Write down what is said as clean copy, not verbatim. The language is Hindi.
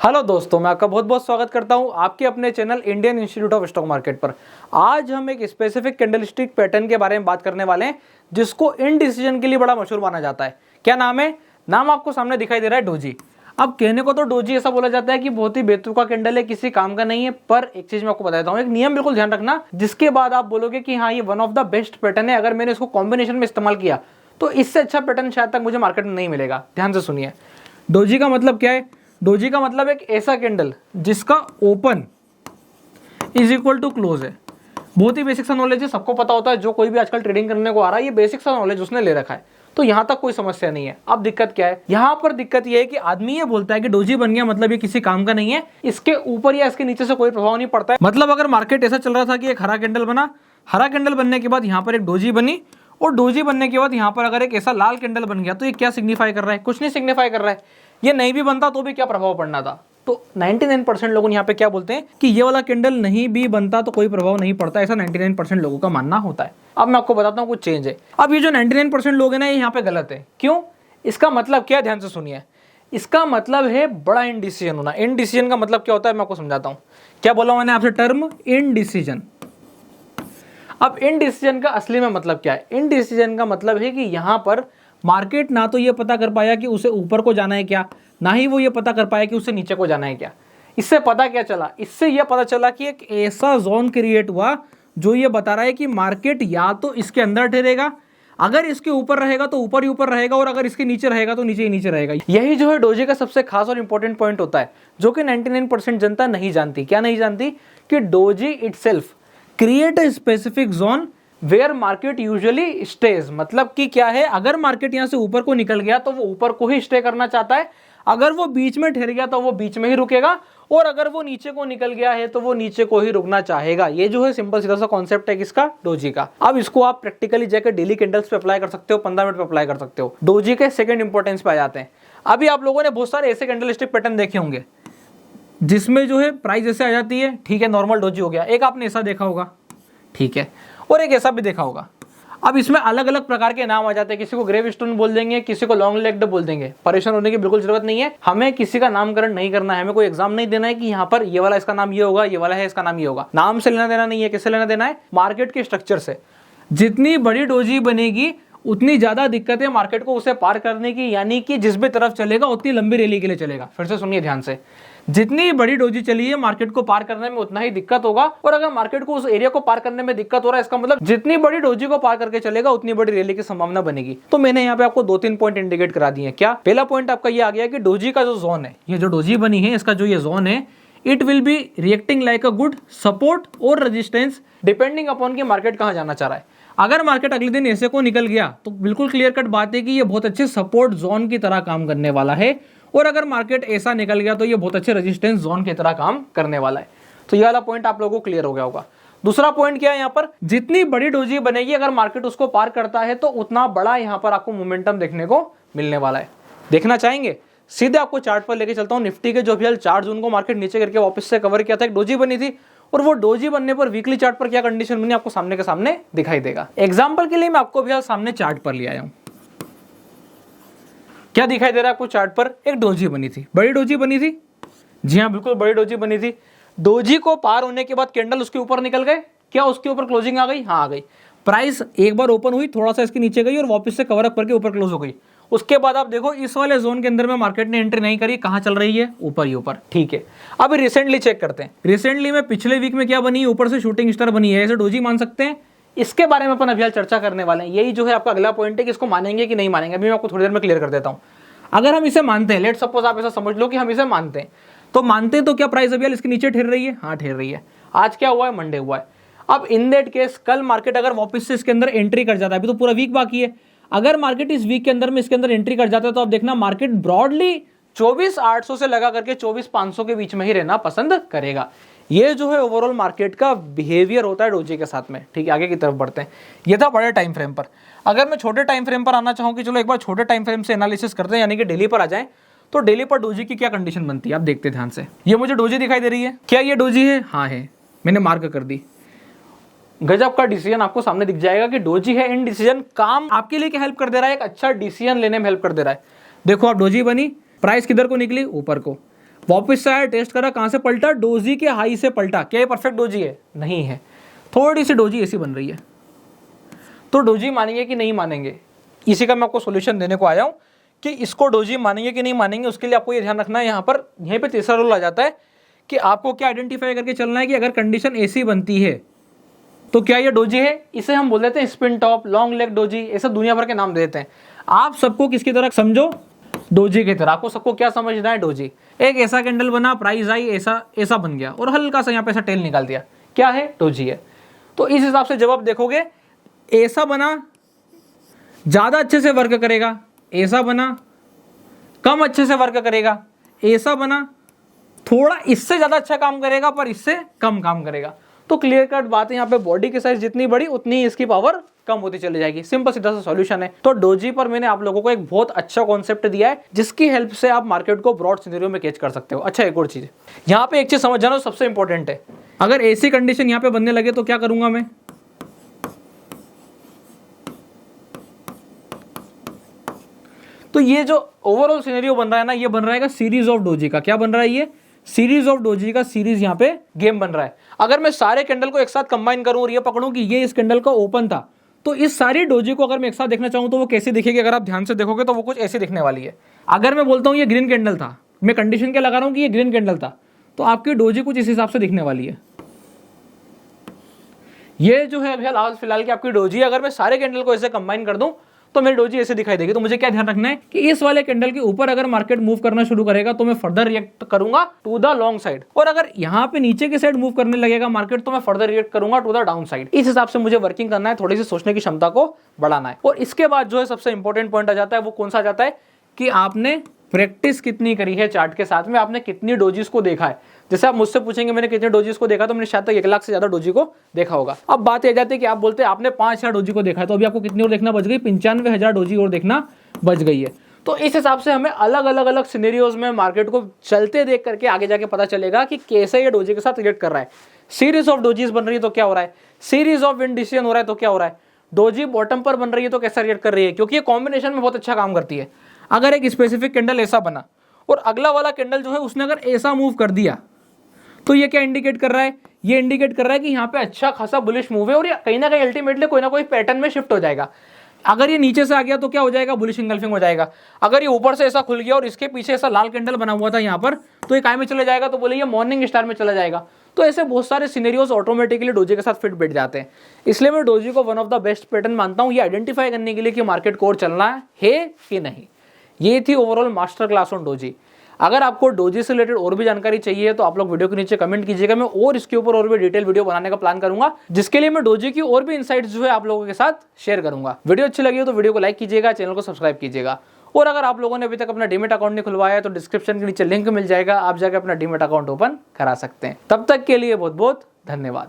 हेलो दोस्तों, मैं आपका बहुत बहुत स्वागत करता हूं आपके अपने channel Indian institute of stock market पर। आज हम एक स्पेसिफिक कैंडलस्टिक पैटर्न के बारे में बात करने वाले हैं जिसको इनडिसीजन के लिए बड़ा मशहूर माना जाता है। क्या नाम है? नाम आपको सामने दिखाई दे रहा है, डोजी। अब कहने को तो डोजी ऐसा बोला जाता है कि बहुत ही बेतुका कैंडल है, किसी काम का नहीं है, पर एक चीज मैं आपको बता देता हूँ, एक नियम बिल्कुल ध्यान रखना, जिसके बाद आप बोलोगे कि हाँ ये one of the best pattern है। अगर मैंने इसको कॉम्बिनेशन में इस्तेमाल किया तो इससे अच्छा पैटर्न शायद तक मुझे मार्केट में नहीं मिलेगा। ध्यान से सुनिए, डोजी का मतलब क्या है? डोजी का मतलब एक ऐसा कैंडल जिसका open is equal to close है। बहुत ही बेसिक सा नॉलेज है, सबको पता होता है। जो कोई भी आजकल ट्रेडिंग करने को आ रहा है, ये बेसिक सा नॉलेज उसने ले रखा है, तो यहां तक कोई समस्या नहीं है। अब दिक्कत क्या है? यहां पर दिक्कत ये है कि आदमी ये बोलता है कि डोजी बन गया मतलब ये किसी काम का नहीं है, इसके ऊपर या इसके नीचे से कोई प्रभाव नहीं पड़ता है। मतलब अगर मार्केट ऐसा चल रहा था कि एक हरा कैंडल बना, हरा कैंडल बनने के बाद यहां पर एक डोजी बनी, और डोजी बनने के बाद यहां पर अगर एक ऐसा लाल कैंडल बन गया, तो ये क्या सिग्निफाई कर रहा है? कुछ नहीं सिग्निफाई कर रहा है। ये नहीं भी बनता तो भी क्या प्रभाव पड़ना था। तो 99% लोग यहाँ पे क्या बोलते हैं कि ये वाला कैंडल नहीं भी बनता तो कोई प्रभाव नहीं पड़ता, ऐसा 99% लोगों का मानना होता है। अब मैं आपको बताता हूँ कुछ चेंज है। अब ये जो 99% लोग हैं ना, ये यहाँ पे गलत है। क्यों? इसका मतलब क्या है? ध्यान से सुनिए। इसका मतलब है बड़ा इनडिसीजन होना। इनडिसीजन का मतलब क्या होता है मैं आपको समझाता हूँ। क्या बोला मैंने आपसे? Term indecision. अब इनडिसीजन का असली में मतलब क्या है? इनडिसीजन का मतलब है कि यहां पर मार्केट ना तो ये पता कर पाया कि उसे ऊपर को जाना है क्या, ना ही वो ये पता कर पाया कि उसे नीचे को जाना है क्या। इससे पता क्या चला? इससे यह पता चला कि एक ऐसा जोन क्रिएट हुआ जो ये बता रहा है कि मार्केट या तो इसके अंदर ठहरेगा, अगर इसके ऊपर रहेगा तो ऊपर ही ऊपर रहेगा, और अगर इसके नीचे रहेगा तो नीचे ही नीचे रहेगा। यही जो है डोजी का सबसे खास और इंपॉर्टेंट पॉइंट होता है, जो कि 99% जनता नहीं जानती। क्या नहीं जानती? कि doji itself create a specific zone where market usually stage. मतलब कि क्या है, अगर मार्केट यहां से ऊपर को निकल गया तो वो ऊपर को ही स्टे करना चाहता है, अगर वो बीच में ठहर गया तो वो बीच में ही रुकेगा, और अगर वो नीचे को निकल गया है तो वो नीचे को ही रुकना चाहेगा। ये जो है सिंपल सीधा सा कॉन्सेप्ट है किसका? डोजी का। अब इसको आप प्रैक्टिकली जाकर डेली कैंडल्स पे अप्लाई कर सकते हो, 15 मिनट पे अप्लाई कर सकते हो। डोजी के सेकंड इंपॉर्टेंस पे आ जाते हैं। अभी आप लोगों ने बहुत सारे ऐसे कैंडलस्टिक पैटर्न देखे होंगे जिसमें जो है प्राइस ऐसे आ जाती है, ठीक है, नॉर्मल डोजी हो गया। एक आपने ऐसा देखा होगा, ठीक है, और एक ऐसा भी देखा होगा। अब इसमें अलग अलग प्रकार के नाम आ जाते हैं। किसी को ग्रेव स्टोन बोल देंगे, किसी को लॉन्ग लेग्ड बोल देंगे। परेशान होने की बिल्कुल जरूरत नहीं है। हमें किसी का नामकरण नहीं करना है, हमें कोई एग्जाम नहीं देना है कि यहाँ पर ये वाला इसका नाम ये होगा, ये वाला है इसका नाम ये होगा। नाम से लेना देना नहीं है। किससे लेना देना है? मार्केट के स्ट्रक्चर से। जितनी बड़ी डोजी बनेगी उतनी ज्यादा दिक्कत है मार्केट को उसे पार करने की, यानी कि जिस भी तरफ चलेगा उतनी लंबी रैली के लिए चलेगा। फिर से सुनिए ध्यान से, जितनी बड़ी डोजी चली है मार्केट को पार करने में उतना ही दिक्कत होगा, और अगर मार्केट को उस एरिया को पार करने में दिक्कत हो रहा है, इसका मतलब जितनी बड़ी डोजी को पार करके चलेगा उतनी बड़ी रैली की संभावना बनेगी। तो मैंने यहाँ पे आपको 2-3 पॉइंट इंडिकेट करा दिए। क्या? पहला पॉइंट आपका ये आ गया कि डोजी का जो जोन है, ये जो डोजी बनी है, इसका जो ये जोन है, it will be reacting like a good support और रेजिस्टेंस डिपेंडिंग अपॉन कि मार्केट कहां जाना चाह रहा है। अगर मार्केट अगले दिन ऐसे को निकल गया तो बिल्कुल क्लियर कट बात है कि ये बहुत अच्छे सपोर्ट जोन की तरह काम करने वाला है, और अगर मार्केट ऐसा निकल गया तो ये बहुत अच्छे रेजिस्टेंस जोन की तरह काम करने वाला है। तो ये वाला पॉइंट आप लोगों को क्लियर हो गया होगा। दूसरा पॉइंट क्या है? यहाँ पर जितनी बड़ी डोजी बनेगी, अगर मार्केट उसको पार करता है तो उतना बड़ा यहाँ पर आपको मोमेंटम देखने को मिलने वाला है। देखना चाहेंगे? सीधे आपको चार्ट पर लेके चलता हूँ। निफ्टी के जो भी 4 जून को मार्केट नीचे करके वापस से कवर किया था, एक डोजी बनी थी, और वो डोजी बनने पर वीकली चार्ट पर क्या कंडीशन बनी आपको सामने के सामने दिखाई देगा। एग्जांपल के लिए मैं आपको भी सामने चार्ट पर ले आया हूं। क्या दिखाई दे रहा है आपको चार्ट पर? एक डोजी बनी थी, बड़ी डोजी बनी थी। जी हाँ, बिल्कुल बड़ी डोजी बनी थी। डोजी को पार होने के बाद कैंडल उसके ऊपर निकल गए। क्या उसके ऊपर क्लोजिंग आ गई? हाँ आ गई। प्राइस एक बार ओपन हुई, थोड़ा सा इसके नीचे गई और वापस से कवर अप करके ऊपर क्लोज हो गई। उसके बाद आप देखो इस वाले जोन के अंदर में मार्केट ने एंट्री नहीं करी। कहां चल रही है? ऊपर ही ऊपर, ठीक है। अब रिसेंटली चेक करते हैं। रिसेंटली में पिछले वीक में क्या बनी? ऊपर से शूटिंग स्टार बनी है। ऐसे डोजी मान सकते हैं? इसके बारे में अपन अभी चर्चा करने वाले हैं। यही जो है आपका अगला पॉइंट है कि इसको मानेंगे कि नहीं मानेंगे। अभी मैं आपको थोड़ी देर में क्लियर कर देता हूं। अगर हम इसे मानते हैं, लेट सपोज आप ऐसा समझ लो कि हम इसे मानते हैं, तो मानते हैं तो क्या प्राइस अभी इसके नीचे ठहर रही है? हाँ ठहर रही है। आज क्या हुआ है? मंडे हुआ है। अब इन दैट केस कल मार्केट अगर वापस से इसके अंदर एंट्री कर जाता है, अभी तो पूरा वीक बाकी है, अगर मार्केट इस वीक के अंदर में इसके अंदर एंट्री कर जाता है तो आप देखना मार्केट ब्रॉडली 24,800 से लगा करके 24,500 के बीच में ही रहना पसंद करेगा। ये जो है ओवरऑल मार्केट का बिहेवियर होता है डोजी के साथ में। ठीक है, आगे की तरफ बढ़ते हैं। ये था बड़े टाइम फ्रेम पर। अगर मैं छोटे टाइम फ्रेम पर आना चाहूँ कि चलो एक बार छोटे टाइम फ्रेम से एनालिसिस करते हैं, यानी कि डेली पर आ जाएं, तो डेली पर डोजी की क्या कंडीशन बनती है आप देखते ध्यान से। ये मुझे डोजी दिखाई दे रही है। क्या ये डोजी है? हाँ है, मैंने मार्क कर दी। गजब का डिसीजन आपको सामने दिख जाएगा कि डोजी है। इन डिसीजन काम आपके लिए क्या हेल्प कर दे रहा है? एक अच्छा डिसीजन लेने में हेल्प कर दे रहा है। देखो आप, डोजी बनी, प्राइस किधर को निकली? ऊपर को। वापस से आया, टेस्ट करा, कहां से पलटा, डोजी के हाई से पलटा। क्या ये परफेक्ट डोजी है? नहीं है, थोड़ी सी डोजी ऐसी बन रही है। तो डोजी मानेंगे कि नहीं मानेंगे, इसी का मैं आपको सोल्यूशन देने को आया हूं कि इसको डोजी मानेंगे कि नहीं मानेंगे। उसके लिए आपको ये ध्यान रखना है, यहाँ पर यहीं पे तीसरा रूल आ जाता है कि आपको क्या आइडेंटिफाई करके चलना है कि अगर कंडीशन ऐसी बनती है तो क्या ये डोजी है। इसे हम बोल देते हैं spin top, long leg doji, ऐसा दुनिया भर के नाम दे देते हैं। आप सबको किसकी तरह समझो? डोजी की तरह। आपको सबको क्या समझना है? डोजी। एक ऐसा कैंडल बना, प्राइस आई, ऐसा बन गया और हल्का सा यहाँ पे ऐसा टेल निकाल दिया, क्या है? डोजी है। तो इस हिसाब से जब आप देखोगे, ऐसा बना ज्यादा अच्छे से वर्क करेगा, ऐसा बना कम अच्छे से वर्क करेगा, ऐसा बना थोड़ा इससे ज्यादा अच्छा काम करेगा पर इससे कम काम करेगा। तो क्लियर कट बात है, यहाँ पे बॉडी की साइज जितनी बड़ी उतनी ही इसकी पावर कम होती चली जाएगी। सिंपल सीधा सा सॉल्यूशन है। तो डोजी पर मैंने आप लोगों को एक बहुत अच्छा कॉन्सेप्ट दिया है जिसकी हेल्प से आप मार्केट को ब्रॉड सिनेरियो में कैच कर सकते हो। अच्छा, एक और चीज यहाँ पे एक चीज समझ जाना सबसे इंपॉर्टेंट है, अगर ऐसी कंडीशन यहाँ पे बनने लगे तो क्या करूंगा मैं? तो ये जो ओवरऑल सिनेरियो बन रहा है ना, ये बन रहा है सीरीज ऑफ डोजी का। क्या बन रहा है? ये सीरीज ऑफ डोजी का सीरीज यहाँ पे गेम बन रहा है। अगर मैं सारे कैंडल को एक साथ कंबाइन करूं और ये पकड़ूं कि ये इस कैंडल का ओपन था, तो इस सारी डोजी को अगर मैं एक साथ देखना चाहूं तो वो कैसे दिखेगी? अगर आप ध्यान से देखोगे तो वो कुछ ऐसी दिखने वाली है। अगर मैं बोलता हूं ये ग्रीन कैंडल था, मैं कंडीशन क्या लगा रहा हूं कि ये ग्रीन कैंडल था, तो आपकी डोजी कुछ इस हिसाब से दिखने वाली है। ये जो है अभी फिलहाल की आपकी डोजी, अगर मैं सारे कैंडल को ऐसे कंबाइन कर दूं तो मेरी डोजी ऐसे दिखाई देगी। तो मुझे क्या ध्यान रखना है कि इस वाले कैंडल के ऊपर अगर मार्केट मूव करना शुरू करेगा तो मैं फर्दर रिएक्ट करूंगा टू द लॉन्ग साइड, और अगर यहाँ पे नीचे की साइड मूव करने लगेगा मार्केट तो मैं फर्दर रिएक्ट करूंगा टू द डाउन साइड। इस हिसाब से मुझे वर्किंग करना है, थोड़ी सी सोचने की क्षमता को बढ़ाना है। और इसके बाद जो है सबसे इंपॉर्टेंट पॉइंट आ जाता है, वो कौन सा आ जाता है कि आपने प्रैक्टिस कितनी करी है चार्ट के साथ में, आपने कितनी डोजीज को देखा है। जैसे आप मुझसे पूछेंगे मैंने कितने डोजीज को देखा, तो मैंने शायद तक 1 लाख से ज्यादा डोजी को देखा होगा। अब बात यह जाती है कि आप बोलते हैं आपने 5,000 डोजी को देखा है, तो अभी आपको कितनी और देखना बच गई? 95,000 डोजी और देखना बच गई है। तो इस हिसाब से हमें अलग अलग सिनेरियोज में मार्केट को चलते देख करके आगे जाके पता चलेगा कि कैसे ये डोजी के साथ रिएक्ट कर रहा है। सीरीज ऑफ डोजीज बन रही है तो क्या हो रहा है, सीरीज ऑफ विन डिसीजन हो रहा है तो क्या हो रहा है, डोजी बॉटम पर बन रही है तो कैसा रिएक्ट कर रही है, क्योंकि ये कॉम्बिनेशन में बहुत अच्छा काम करती है। अगर एक स्पेसिफिक कैंडल ऐसा बना और अगला वाला कैंडल जो है उसने अगर ऐसा मूव कर दिया, तो ये क्या इंडिकेट कर रहा है? ये इंडिकेट कर रहा है कि यहाँ पे अच्छा खासा बुलिश मूव है और ये कहीं ना कहीं अल्टीमेटली कोई ना कोई पैटर्न में शिफ्ट हो जाएगा। अगर ये नीचे से आ गया तो क्या हो जाएगा? बुलिश इंगल्फिंग हो जाएगा। अगर ये ऊपर से ऐसा खुल गया और इसके पीछे ऐसा लाल कैंडल बना हुआ था यहाँ पर, तो ये काय में चले जाएगा? तो बोले ये मॉर्निंग स्टार में चला जाएगा। तो ऐसे बहुत सारे सिनेरियोज ऑटोमेटिकली डोजी के साथ फिट बैठ जाते हैं। इसलिए मैं डोजी को one of the best pattern मानता हूँ, ये आइडेंटिफाई करने के लिए कि मार्केट को और चलना है कि नहीं। ये थी overall master class on doji. अगर आपको डोजी से रिलेटेड और भी जानकारी चाहिए तो आप लोग वीडियो के नीचे कमेंट कीजिएगा, मैं और इसके ऊपर और भी डिटेल वीडियो बनाने का प्लान करूंगा, जिसके लिए मैं डोजी की और भी इनसाइट्स जो है आप लोगों के साथ शेयर करूंगा। वीडियो अच्छी लगी हो तो वीडियो को लाइक कीजिएगा, चैनल को सब्सक्राइब कीजिएगा। और अगर आप लोगों ने अभी तक अपना डीमैट अकाउंट नहीं खुलवाया है तो डिस्क्रिप्शन के नीचे लिंक मिल जाएगा, आप जाकर अपना डीमैट अकाउंट ओपन करा सकते हैं। तब तक के लिए बहुत बहुत धन्यवाद।